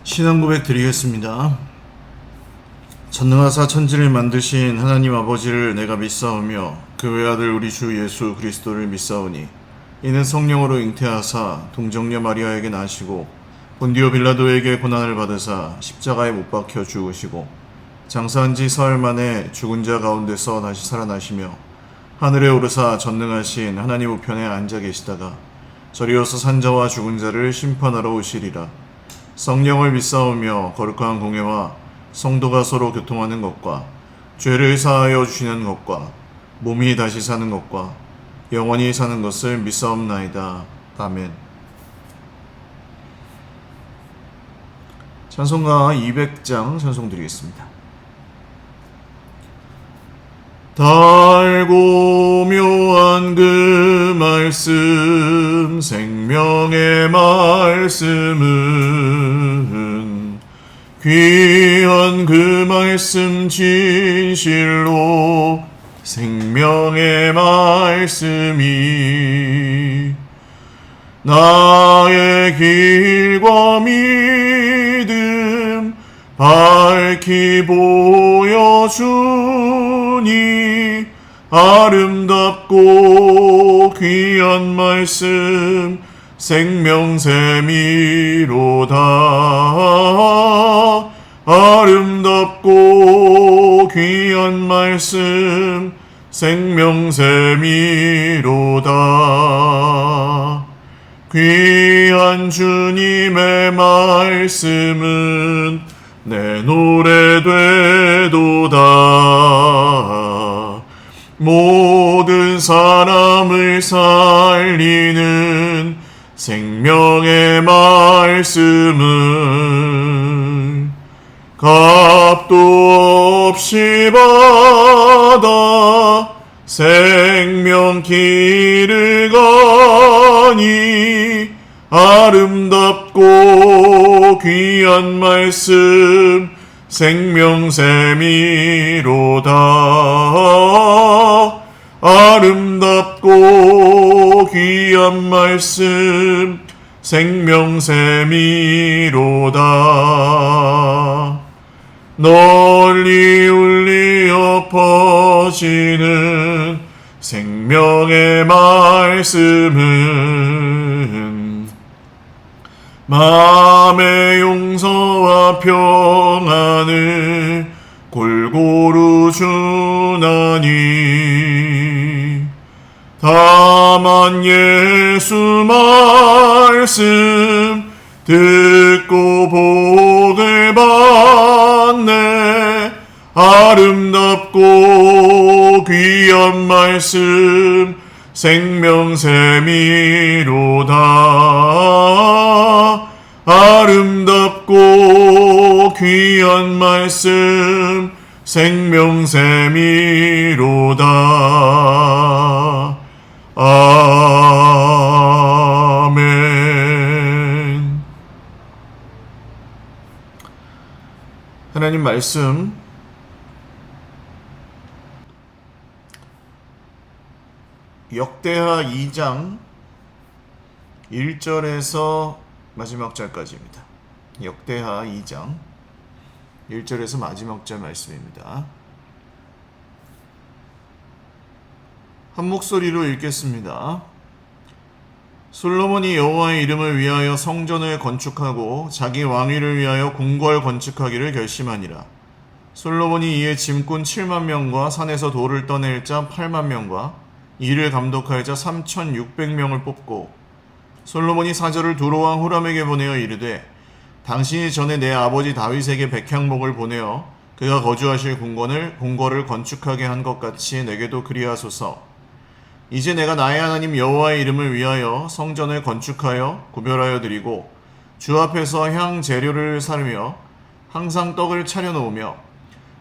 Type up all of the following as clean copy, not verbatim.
신앙 고백 드리겠습니다. 전능하사 천지를 만드신 하나님 아버지를 내가 믿사오며 그 외아들 우리 주 예수 그리스도를 믿사오니 이는 성령으로 잉태하사 동정녀 마리아에게 나시고 본디오 빌라도에게 고난을 받으사 십자가에 못 박혀 죽으시고 장사한 지 사흘 만에 죽은 자 가운데서 다시 살아나시며 하늘에 오르사 전능하신 하나님 우편에 앉아 계시다가 저리어서 산자와 죽은 자를 심판하러 오시리라. 성령을 믿사오며 거룩한 공예와 성도가 서로 교통하는 것과 죄를 사하여 주시는 것과 몸이 다시 사는 것과 영원히 사는 것을 믿사옵나이다. 아멘. 찬송가 200장 찬송 드리겠습니다. 달고 묘한 그 말씀 생명의 말씀은 귀한 그 말씀 진실로 생명의 말씀이 나의 길과 믿음 밝히 보여주니 아름답고 귀한 말씀 생명샘이로다. 아름답고 귀한 말씀 생명샘이로다. 귀한 주님의 말씀은 내 노래 되도다. 모든 사람을 살리는 생명의 말씀은 값도 없이 받아 생명 길을 가니 아름답고 귀한 말씀 생명샘이로다. 아름답고 귀한 말씀 생명샘이로다. 널리 울리어 퍼지는 생명의 말씀은 마음의 용서와 평안을 골고루 주나니 다만 예수 말씀 듣고 복을 받네. 아름답고 귀한 말씀 생명샘이로다. 아름답고 귀한 말씀 생명샘이로다. 아멘. 하나님 말씀 역대하 2장 1절에서 마지막 절까지입니다. 역대하 2장 1절에서 마지막 절 말씀입니다. 한 목소리로 읽겠습니다. 솔로몬이 여호와의 이름을 위하여 성전을 건축하고 자기 왕위를 위하여 궁궐 건축하기를 결심하니라. 솔로몬이 이에 짐꾼 7만 명과 산에서 돌을 떠낼 자 8만 명과 이를 감독할 자 3,600명을 뽑고 솔로몬이 사절을 두로왕 후람에게 보내어 이르되 당신이 전에 내 아버지 다윗에게 백향목을 보내어 그가 거주하실 궁궐을 건축하게 한 것 같이 내게도 그리하소서. 이제 내가 나의 하나님 여호와의 이름을 위하여 성전을 건축하여 구별하여 드리고 주 앞에서 향 재료를 사르며 항상 떡을 차려 놓으며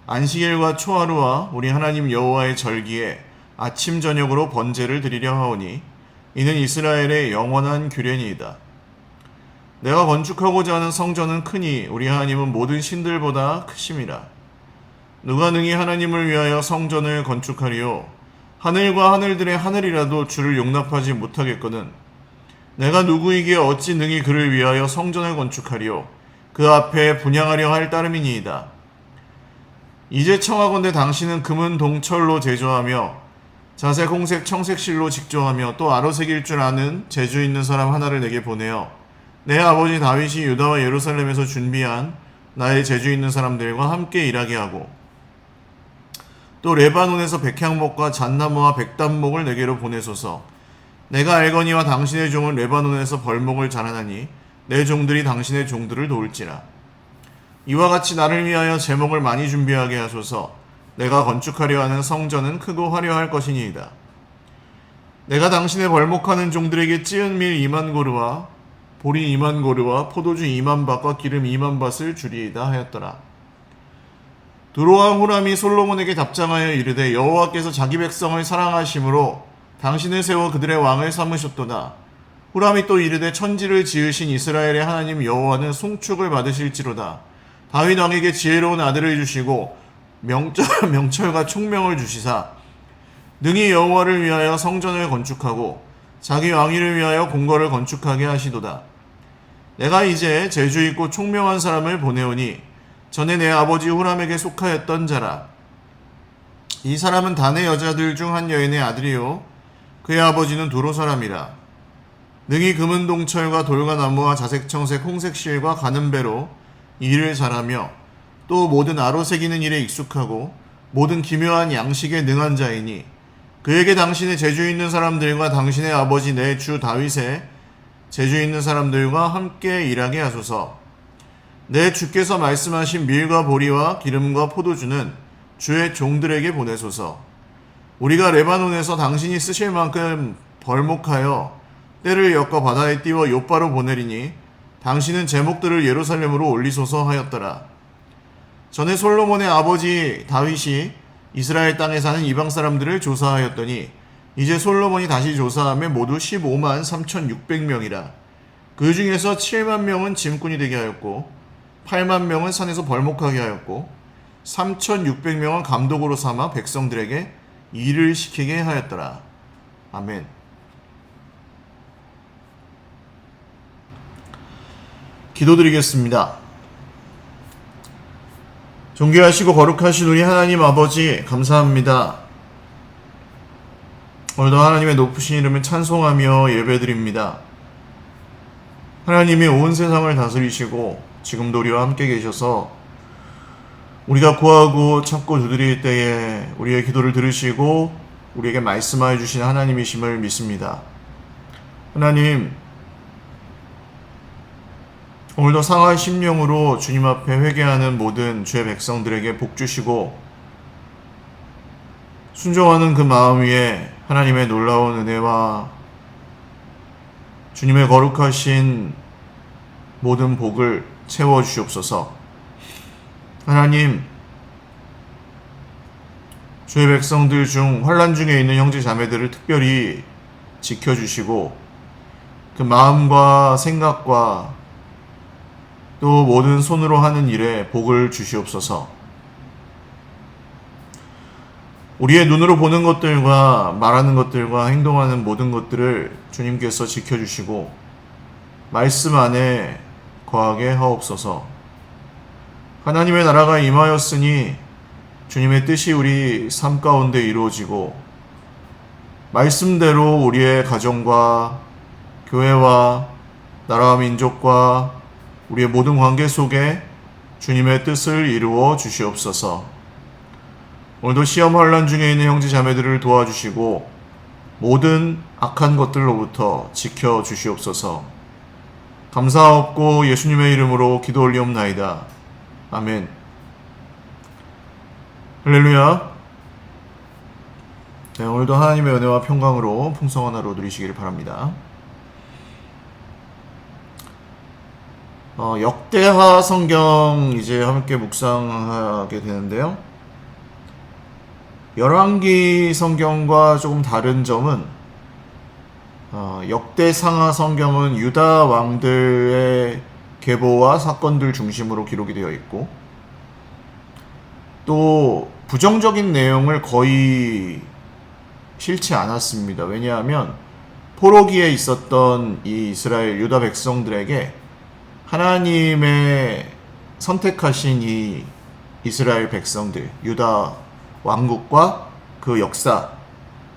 안식일과 초하루와 우리 하나님 여호와의 절기에 아침 저녁으로 번제를 드리려 하오니 이는 이스라엘의 영원한 규례니이다. 내가 건축하고자 하는 성전은 크니 우리 하나님은 모든 신들보다 크심이라. 누가 능히 하나님을 위하여 성전을 건축하리요? 하늘과 하늘들의 하늘이라도 주를 용납하지 못하겠거든. 내가 누구이기에 어찌 능히 그를 위하여 성전을 건축하리요? 그 앞에 분향하려 할 따름이니이다. 이제 청하건대 당신은 금은 동철로 제조하며 자색, 홍색, 청색실로 직조하며 또 아로색일 줄 아는 재주 있는 사람 하나를 내게 보내어 내 아버지 다윗이 유다와 예루살렘에서 준비한 나의 재주 있는 사람들과 함께 일하게 하고 또 레바논에서 백향목과 잣나무와 백단목을 내게로 보내소서. 내가 알거니와 당신의 종은 레바논에서 벌목을 자라나니 내 종들이 당신의 종들을 도울지라. 이와 같이 나를 위하여 제목을 많이 준비하게 하소서. 내가 건축하려 하는 성전은 크고 화려할 것이니이다. 내가 당신의 벌목하는 종들에게 찌은 밀 2만 고르와 보리 2만 고르와 포도주 2만 밭과 기름 2만 밭을 주리이다 하였더라. 두로와 후람이 솔로몬에게 답장하여 이르되 여호와께서 자기 백성을 사랑하심으로 당신을 세워 그들의 왕을 삼으셨도다. 후람이 또 이르되 천지를 지으신 이스라엘의 하나님 여호와는 송축을 받으실지로다. 다윗 왕에게 지혜로운 아들을 주시고 명철과 총명을 주시사 능히 여호와를 위하여 성전을 건축하고 자기 왕위를 위하여 궁궐을 건축하게 하시도다. 내가 이제 재주 있고 총명한 사람을 보내오니 전에 내 아버지 후람에게 속하였던 자라. 이 사람은 단의 여자들 중 한 여인의 아들이요 그의 아버지는 두로 사람이라. 능히 금은 동철과 돌과 나무와 자색 청색 홍색 실과 가는 배로 일을 잘하며 또 모든 아로새기는 일에 익숙하고 모든 기묘한 양식에 능한 자이니 그에게 당신의 재주 있는 사람들과 당신의 아버지 내 주 다윗의 재주 있는 사람들과 함께 일하게 하소서. 내 주께서 말씀하신 밀과 보리와 기름과 포도주는 주의 종들에게 보내소서. 우리가 레바논에서 당신이 쓰실 만큼 벌목하여 때를 엮어 바다에 띄워 욥바로 보내리니 당신은 제목들을 예루살렘으로 올리소서 하였더라. 전에 솔로몬의 아버지 다윗이 이스라엘 땅에 사는 이방 사람들을 조사하였더니 이제 솔로몬이 다시 조사하며 모두 15만 3,600명이라. 그 중에서 7만 명은 짐꾼이 되게 하였고 8만 명은 산에서 벌목하게 하였고 3,600명은 감독으로 삼아 백성들에게 일을 시키게 하였더라. 아멘. 기도드리겠습니다. 존귀하시고 거룩하신 우리 하나님 아버지 감사합니다. 오늘도 하나님의 높으신 이름을 찬송하며 예배드립니다. 하나님이 온 세상을 다스리시고 지금도 우리와 함께 계셔서 우리가 구하고 찾고 두드릴 때에 우리의 기도를 들으시고 우리에게 말씀하여 주신 하나님이심을 믿습니다. 하나님, 오늘도 상한 심령으로 주님 앞에 회개하는 모든 주의 백성들에게 복 주시고 순종하는 그 마음 위에 하나님의 놀라운 은혜와 주님의 거룩하신 모든 복을 채워주시옵소서. 하나님, 주의 백성들 중 환난 중에 있는 형제 자매들을 특별히 지켜주시고 그 마음과 생각과 또 모든 손으로 하는 일에 복을 주시옵소서. 우리의 눈으로 보는 것들과 말하는 것들과 행동하는 모든 것들을 주님께서 지켜주시고 말씀 안에 거하게 하옵소서. 하나님의 나라가 임하였으니 주님의 뜻이 우리 삶 가운데 이루어지고 말씀대로 우리의 가정과 교회와 나라와 민족과 우리의 모든 관계 속에 주님의 뜻을 이루어 주시옵소서. 오늘도 시험 환난 중에 있는 형제 자매들을 도와주시고 모든 악한 것들로부터 지켜 주시옵소서. 감사하옵고 예수님의 이름으로 기도 올리옵나이다. 아멘. 할렐루야. 네, 오늘도 하나님의 은혜와 평강으로 풍성한 하루 누리시기를 바랍니다. 역대하 성경 이제 함께 묵상하게 되는데요. 열왕기 성경과 조금 다른 점은 역대상하 성경은 유다 왕들의 계보와 사건들 중심으로 기록이 되어 있고 또 부정적인 내용을 거의 싫지 않았습니다. 왜냐하면 포로기에 있었던 이 이스라엘 유다 백성들에게 하나님의 선택하신 이 이스라엘 백성들, 유다 왕국과 그 역사,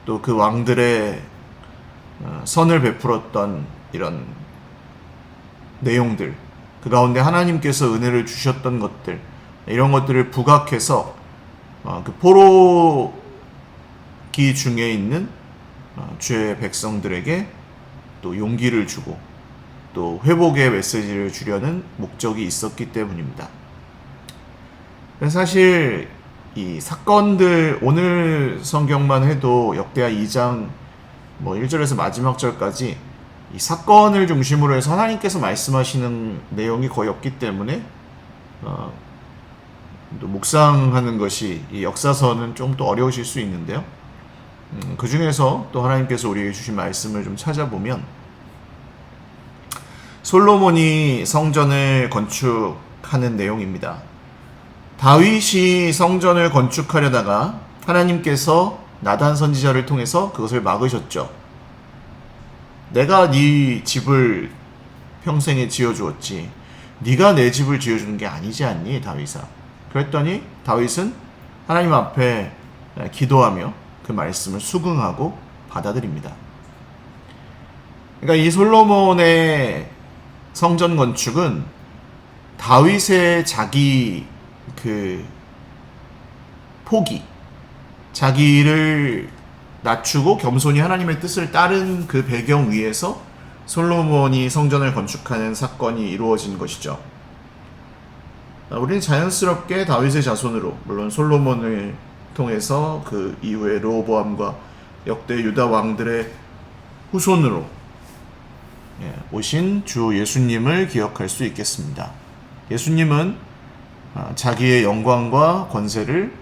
또 그 왕들의 선을 베풀었던 이런 내용들, 그 가운데 하나님께서 은혜를 주셨던 것들, 이런 것들을 부각해서 그 포로기 중에 있는 주의 백성들에게 또 용기를 주고 또 회복의 메시지를 주려는 목적이 있었기 때문입니다. 사실 이 사건들, 오늘 성경만 해도 역대하 2장 1절에서 마지막 절까지 이 사건을 중심으로 해서 하나님께서 말씀하시는 내용이 거의 없기 때문에 또 묵상하는 것이 이 역사서는 좀 더 어려우실 수 있는데요. 그 중에서 또 하나님께서 우리에게 주신 말씀을 좀 찾아보면, 솔로몬이 성전을 건축하는 내용입니다. 다윗이 성전을 건축하려다가 하나님께서 나단 선지자를 통해서 그것을 막으셨죠. 내가 네 집을 평생에 지어주었지, 네가 내 집을 지어주는 게 아니지 않니, 다윗아? 그랬더니 다윗은 하나님 앞에 기도하며 그 말씀을 수긍하고 받아들입니다. 그러니까 이 솔로몬의 성전 건축은 다윗의 자기 그 포기, 자기를 낮추고 겸손히 하나님의 뜻을 따른 그 배경 위에서 솔로몬이 성전을 건축하는 사건이 이루어진 것이죠. 우리는 자연스럽게 다윗의 자손으로, 물론 솔로몬을 통해서 그 이후에 르호보암과 역대 유다 왕들의 후손으로 오신 주 예수님을 기억할 수 있겠습니다. 예수님은 자기의 영광과 권세를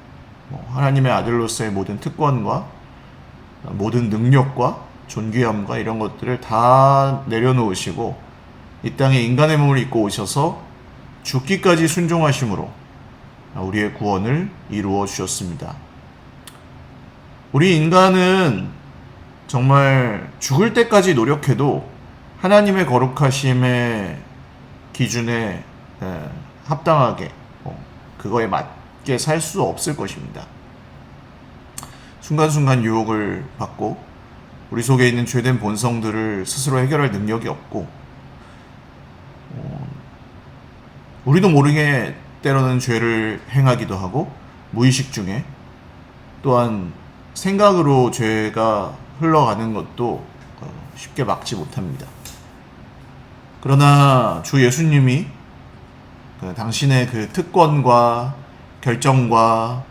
하나님의 아들로서의 모든 특권과 모든 능력과 존귀함과 이런 것들을 다 내려놓으시고 이 땅에 인간의 몸을 입고 오셔서 죽기까지 순종하심으로 우리의 구원을 이루어 주셨습니다. 우리 인간은 정말 죽을 때까지 노력해도 하나님의 거룩하심의 기준에 합당하게 그거에 맞게 살 수 없을 것입니다. 순간순간 유혹을 받고 우리 속에 있는 죄된 본성들을 스스로 해결할 능력이 없고, 우리도 모르게 때로는 죄를 행하기도 하고, 무의식 중에 또한 생각으로 죄가 흘러가는 것도 쉽게 막지 못합니다. 그러나 주 예수님이 당신의 그 특권과 결정과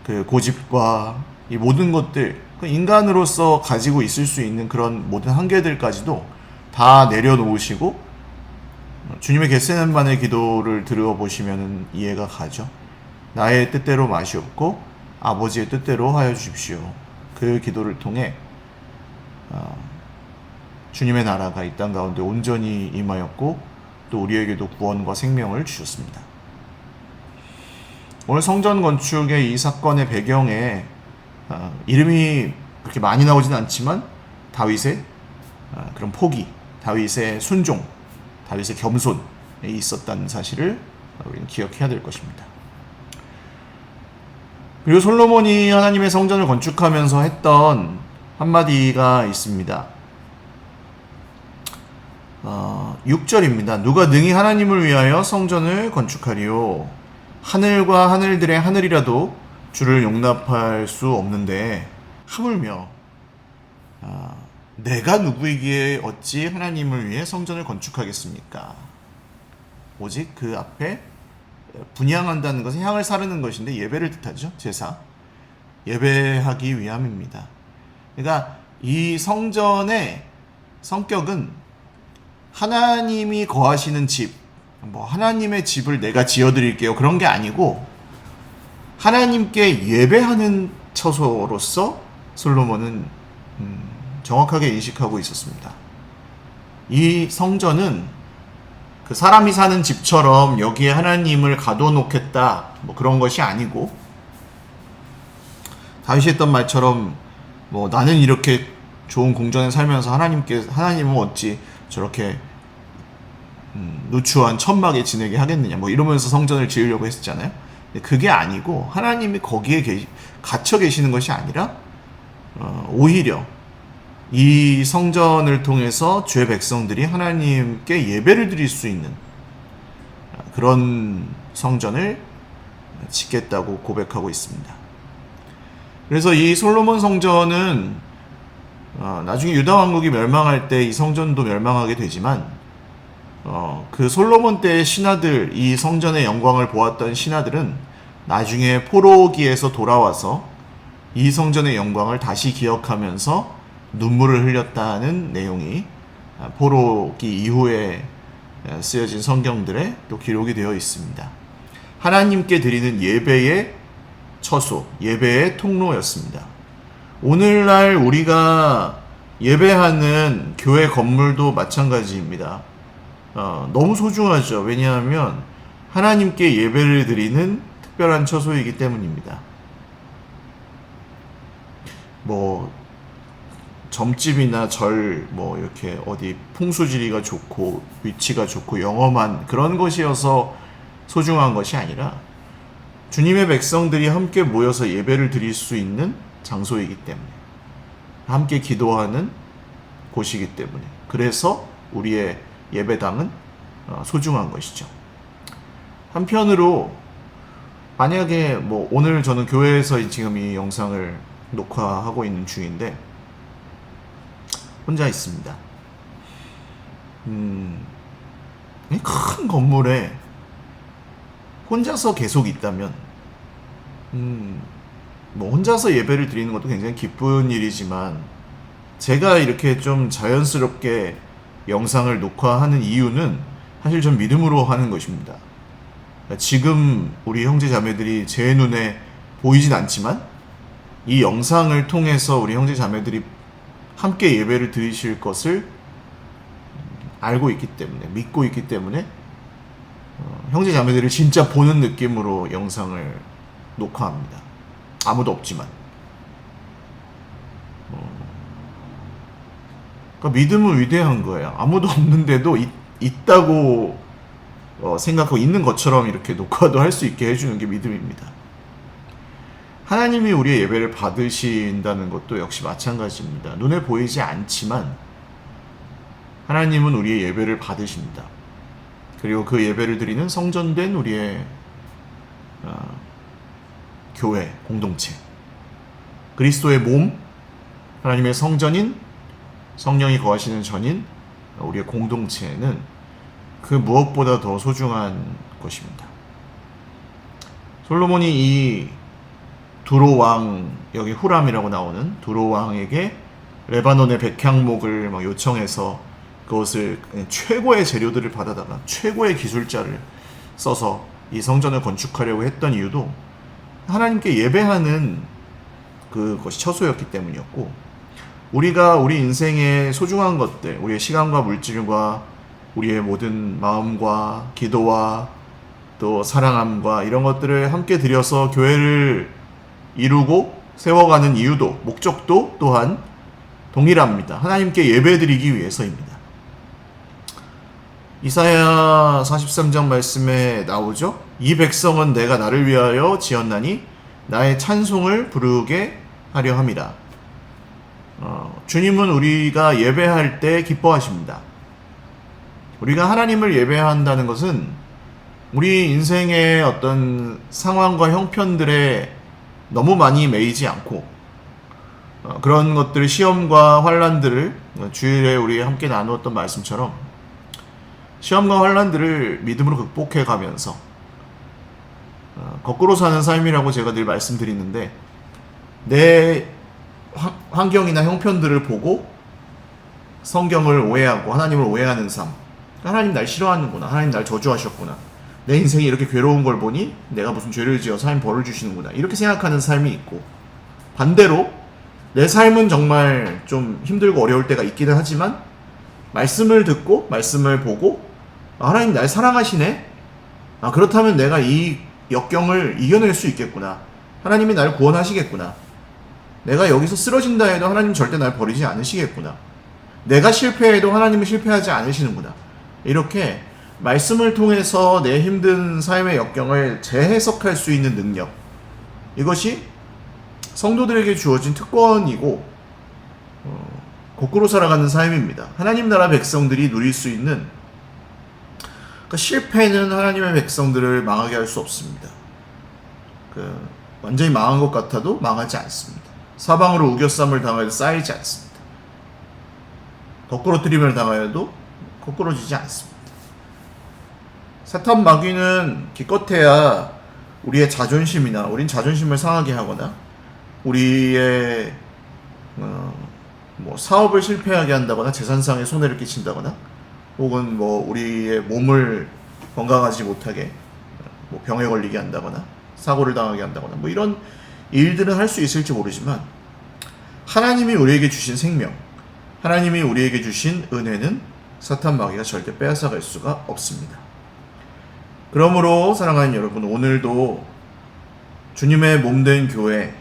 그 고집과 이 모든 것들, 인간으로서 가지고 있을 수 있는 그런 모든 한계들까지도 다 내려놓으시고, 주님의 겟세마네 기도를 들어보시면 이해가 가죠. 나의 뜻대로 마시옵고 아버지의 뜻대로 하여 주십시오. 그 기도를 통해 주님의 나라가 이 땅 가운데 온전히 임하였고 또 우리에게도 구원과 생명을 주셨습니다. 오늘 성전 건축의 이 사건의 배경에 이름이 그렇게 많이 나오진 않지만 다윗의 그런 포기, 다윗의 순종, 다윗의 겸손이 있었다는 사실을 우리는 기억해야 될 것입니다. 그리고 솔로몬이 하나님의 성전을 건축하면서 했던 한마디가 있습니다. 6절입니다. 누가 능히 하나님을 위하여 성전을 건축하리요. 하늘과 하늘들의 하늘이라도 주를 용납할 수 없는데 하물며 내가 누구이기에 어찌 하나님을 위해 성전을 건축하겠습니까? 오직 그 앞에 분향한다는 것은 향을 사르는 것인데 예배를 뜻하죠. 제사. 예배하기 위함입니다. 그러니까 이 성전의 성격은 하나님이 거하시는 집, 하나님의 집을 내가 지어드릴게요, 그런 게 아니고 하나님께 예배하는 처소로서 솔로몬은 정확하게 인식하고 있었습니다. 이 성전은 그 사람이 사는 집처럼 여기에 하나님을 가둬놓겠다 그런 것이 아니고, 다윗이 했던 말처럼 나는 이렇게 좋은 궁전에 살면서 하나님은 어찌 저렇게 누추한 천막에 지내게 하겠느냐 뭐 이러면서 성전을 지으려고 했었잖아요. 근데 그게 아니고 하나님이 거기에 갇혀 계시는 것이 아니라 오히려 이 성전을 통해서 주의 백성들이 하나님께 예배를 드릴 수 있는 그런 성전을 짓겠다고 고백하고 있습니다. 그래서 이 솔로몬 성전은 나중에 유다 왕국이 멸망할 때 이 성전도 멸망하게 되지만 그 솔로몬 때의 신하들, 이 성전의 영광을 보았던 신하들은 나중에 포로기에서 돌아와서 이 성전의 영광을 다시 기억하면서 눈물을 흘렸다는 내용이 포로기 이후에 쓰여진 성경들에 또 기록이 되어 있습니다. 하나님께 드리는 예배의 처소, 예배의 통로였습니다. 오늘날 우리가 예배하는 교회 건물도 마찬가지입니다. 너무 소중하죠. 왜냐하면 하나님께 예배를 드리는 특별한 처소이기 때문입니다. 뭐 점집이나 절, 뭐 이렇게 어디 풍수지리가 좋고 위치가 좋고 영험한 그런 것이어서 소중한 것이 아니라 주님의 백성들이 함께 모여서 예배를 드릴 수 있는 장소이기 때문에, 함께 기도하는 곳이기 때문에, 그래서 우리의 예배당은 소중한 것이죠. 한편으로 만약에 뭐 오늘 저는 교회에서 지금 이 영상을 녹화하고 있는 중인데 혼자 있습니다. 큰 건물에 혼자서 계속 있다면 뭐 혼자서 예배를 드리는 것도 굉장히 기쁜 일이지만 제가 이렇게 좀 자연스럽게 영상을 녹화하는 이유는 사실 전 믿음으로 하는 것입니다. 지금 우리 형제 자매들이 제 눈에 보이진 않지만 이 영상을 통해서 우리 형제 자매들이 함께 예배를 드리실 것을 알고 있기 때문에, 믿고 있기 때문에 형제 자매들을 진짜 보는 느낌으로 영상을 녹화합니다. 아무도 없지만. 그러니까 믿음은 위대한 거예요. 아무도 없는데도 있다고 생각하고 있는 것처럼 이렇게 녹화도 할 수 있게 해주는 게 믿음입니다. 하나님이 우리의 예배를 받으신다는 것도 역시 마찬가지입니다. 눈에 보이지 않지만 하나님은 우리의 예배를 받으십니다. 그리고 그 예배를 드리는 성전된 우리의 교회, 공동체, 그리스도의 몸, 하나님의 성전인, 성령이 거하시는 전인 우리의 공동체는 그 무엇보다 더 소중한 것입니다. 솔로몬이 이 두로왕, 여기 후람이라고 나오는 두로왕에게 레바논의 백향목을 막 요청해서 그것을 최고의 재료들을 받아다가 최고의 기술자를 써서 이 성전을 건축하려고 했던 이유도 하나님께 예배하는 그것이 처소였기 때문이었고, 우리가 우리 인생의 소중한 것들, 우리의 시간과 물질과 우리의 모든 마음과 기도와 또 사랑함과 이런 것들을 함께 들여서 교회를 이루고 세워가는 이유도, 목적도 또한 동일합니다. 하나님께 예배드리기 위해서입니다. 이사야 43장 말씀에 나오죠. 이 백성은 내가 나를 위하여 지었나니 나의 찬송을 부르게 하려 함이라. 주님은 우리가 예배할 때 기뻐하십니다. 우리가 하나님을 예배한다는 것은 우리 인생의 어떤 상황과 형편들에 너무 많이 매이지 않고 그런 것들, 시험과 환난들을 주일에 우리 함께 나누었던 말씀처럼 시험과 환난들을 믿음으로 극복해 가면서 거꾸로 사는 삶이라고 제가 늘 말씀드리는데, 내 환경이나 형편들을 보고 성경을 오해하고 하나님을 오해하는 삶, 하나님 날 싫어하는구나, 하나님 날 저주하셨구나, 내 인생이 이렇게 괴로운 걸 보니 내가 무슨 죄를 지어서 하나님 벌을 주시는구나, 이렇게 생각하는 삶이 있고, 반대로 내 삶은 정말 좀 힘들고 어려울 때가 있기는 하지만 말씀을 듣고 말씀을 보고 하나님 날 사랑하시네, 그렇다면 내가 이 역경을 이겨낼 수 있겠구나, 하나님이 날 구원하시겠구나, 내가 여기서 쓰러진다 해도 하나님 절대 날 버리지 않으시겠구나, 내가 실패해도 하나님은 실패하지 않으시는구나, 이렇게 말씀을 통해서 내 힘든 삶의 역경을 재해석할 수 있는 능력, 이것이 성도들에게 주어진 특권이고 거꾸로 살아가는 삶입니다. 하나님 나라 백성들이 누릴 수 있는, 그러니까 실패는 하나님의 백성들을 망하게 할 수 없습니다. 완전히 망한 것 같아도 망하지 않습니다. 사방으로 우겨쌈을 당하여도 쌓이지 않습니다. 거꾸로뜨림을 당하여도 거꾸로지지 않습니다. 사탄 마귀는 기껏해야 우리의 자존심이나, 우린 자존심을 상하게 하거나 우리의 사업을 실패하게 한다거나 재산상의 손해를 끼친다거나 혹은 우리의 몸을 건강하지 못하게 병에 걸리게 한다거나 사고를 당하게 한다거나 이런 일들은 할 수 있을지 모르지만, 하나님이 우리에게 주신 생명, 하나님이 우리에게 주신 은혜는 사탄 마귀가 절대 빼앗아갈 수가 없습니다. 그러므로 사랑하는 여러분, 오늘도 주님의 몸된 교회,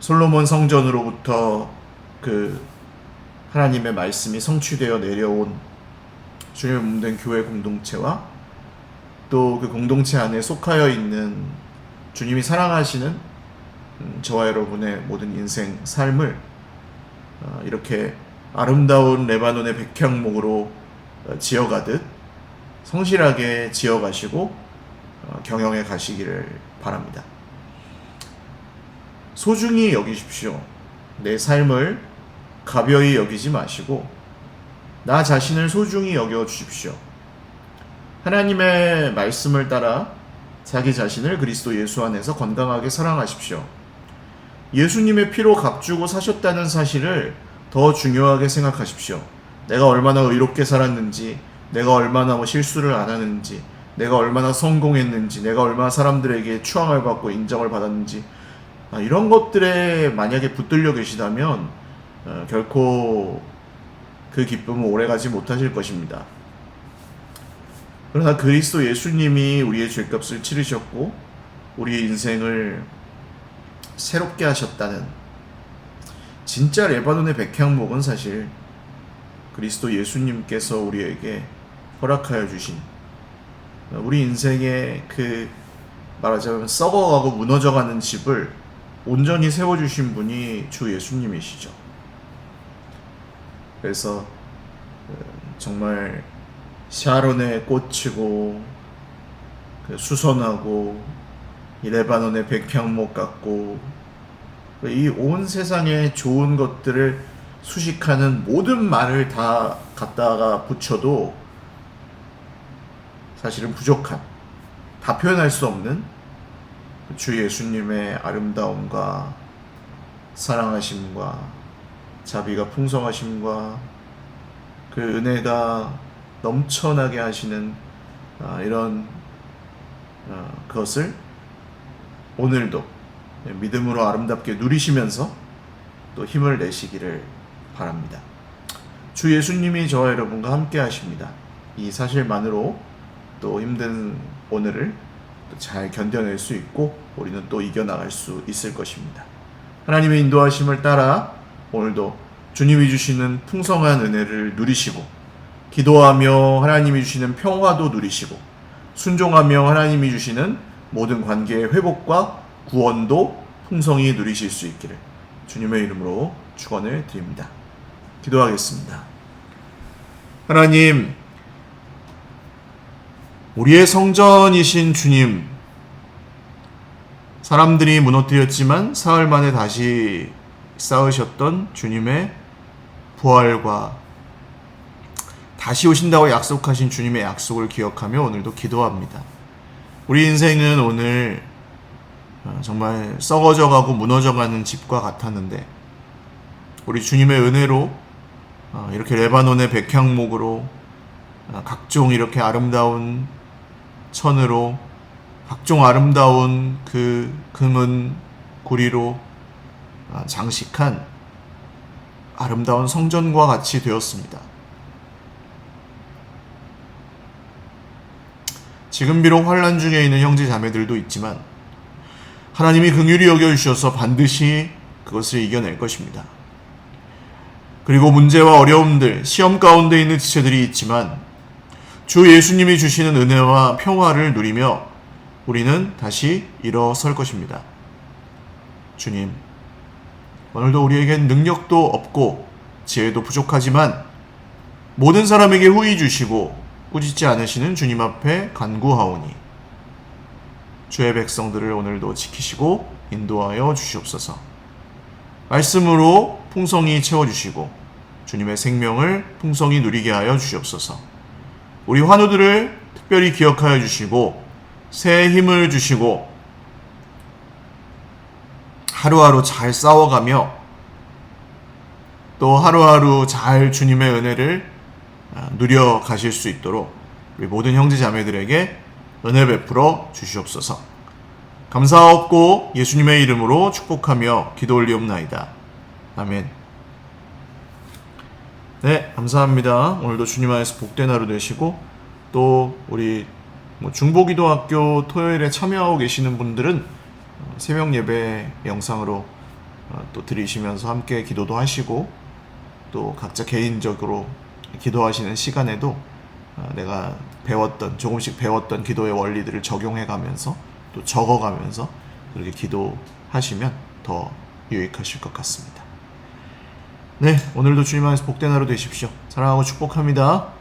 솔로몬 성전으로부터 하나님의 말씀이 성취되어 내려온 주님의 몸된 교회 공동체와 또 그 공동체 안에 속하여 있는 주님이 사랑하시는 저와 여러분의 모든 인생 삶을 이렇게 아름다운 레바논의 백향목으로 지어가듯 성실하게 지어가시고 경영해 가시기를 바랍니다. 소중히 여기십시오. 내 삶을 가벼이 여기지 마시고 나 자신을 소중히 여겨주십시오. 하나님의 말씀을 따라 자기 자신을 그리스도 예수 안에서 건강하게 사랑하십시오. 예수님의 피로 값주고 사셨다는 사실을 더 중요하게 생각하십시오. 내가 얼마나 의롭게 살았는지, 내가 얼마나 실수를 안 하는지, 내가 얼마나 성공했는지, 내가 얼마나 사람들에게 추앙을 받고 인정을 받았는지, 이런 것들에 만약에 붙들려 계시다면 결코 그 기쁨은 오래가지 못하실 것입니다. 그러나 그리스도 예수님이 우리의 죄값을 치르셨고 우리의 인생을 새롭게 하셨다는, 진짜 레바논의 백향목은 사실 그리스도 예수님께서 우리에게 허락하여 주신, 우리 인생의 말하자면 썩어가고 무너져가는 집을 온전히 세워주신 분이 주 예수님이시죠. 그래서 정말 샤론에 꽂히고 수선하고 이 레바논의 백향목 같고 이 온 세상의 좋은 것들을 수식하는 모든 말을 다 갖다가 붙여도 사실은 부족한, 다 표현할 수 없는 주 예수님의 아름다움과 사랑하심과 자비가 풍성하심과 그 은혜가 넘쳐나게 하시는 이런 것을 오늘도 믿음으로 아름답게 누리시면서 또 힘을 내시기를 바랍니다. 주 예수님이 저와 여러분과 함께 하십니다. 이 사실만으로 또 힘든 오늘을 또 잘 견뎌낼 수 있고 우리는 또 이겨나갈 수 있을 것입니다. 하나님의 인도하심을 따라 오늘도 주님이 주시는 풍성한 은혜를 누리시고, 기도하며 하나님이 주시는 평화도 누리시고, 순종하며 하나님이 주시는 모든 관계의 회복과 구원도 풍성히 누리실 수 있기를 주님의 이름으로 축원을 드립니다. 기도하겠습니다. 하나님, 우리의 성전이신 주님, 사람들이 무너뜨렸지만 사흘 만에 다시 쌓으셨던 주님의 부활과 다시 오신다고 약속하신 주님의 약속을 기억하며 오늘도 기도합니다. 우리 인생은 오늘 정말 썩어져가고 무너져가는 집과 같았는데 우리 주님의 은혜로 이렇게 레바논의 백향목으로 각종 이렇게 아름다운 천으로 각종 아름다운 그 금은 구리로 장식한 아름다운 성전과 같이 되었습니다. 지금 비록 환난 중에 있는 형제 자매들도 있지만 하나님이 긍휼히 여겨주셔서 반드시 그것을 이겨낼 것입니다. 그리고 문제와 어려움들, 시험 가운데 있는 지체들이 있지만 주 예수님이 주시는 은혜와 평화를 누리며 우리는 다시 일어설 것입니다. 주님, 오늘도 우리에겐 능력도 없고 지혜도 부족하지만 모든 사람에게 후히 주시고 꾸짖지 않으시는 주님 앞에 간구하오니 주의 백성들을 오늘도 지키시고 인도하여 주시옵소서. 말씀으로 풍성히 채워주시고 주님의 생명을 풍성히 누리게 하여 주시옵소서. 우리 환우들을 특별히 기억하여 주시고 새 힘을 주시고 하루하루 잘 싸워가며 또 하루하루 잘 주님의 은혜를 누려 가실 수 있도록 우리 모든 형제 자매들에게 은혜 베풀어 주시옵소서. 감사하옵고 예수님의 이름으로 축복하며 기도 올리옵나이다. 아멘. 네, 감사합니다. 오늘도 주님 안에서 복된 하루 되시고 또 우리 중보기도학교 토요일에 참여하고 계시는 분들은 새벽 예배 영상으로 또 들으시면서 함께 기도도 하시고 또 각자 개인적으로 기도하시는 시간에도 내가 조금씩 배웠던 기도의 원리들을 적용해 가면서 또 적어 가면서 그렇게 기도하시면 더 유익하실 것 같습니다. 네, 오늘도 주님 안에서 복된 하루 되십시오. 사랑하고 축복합니다.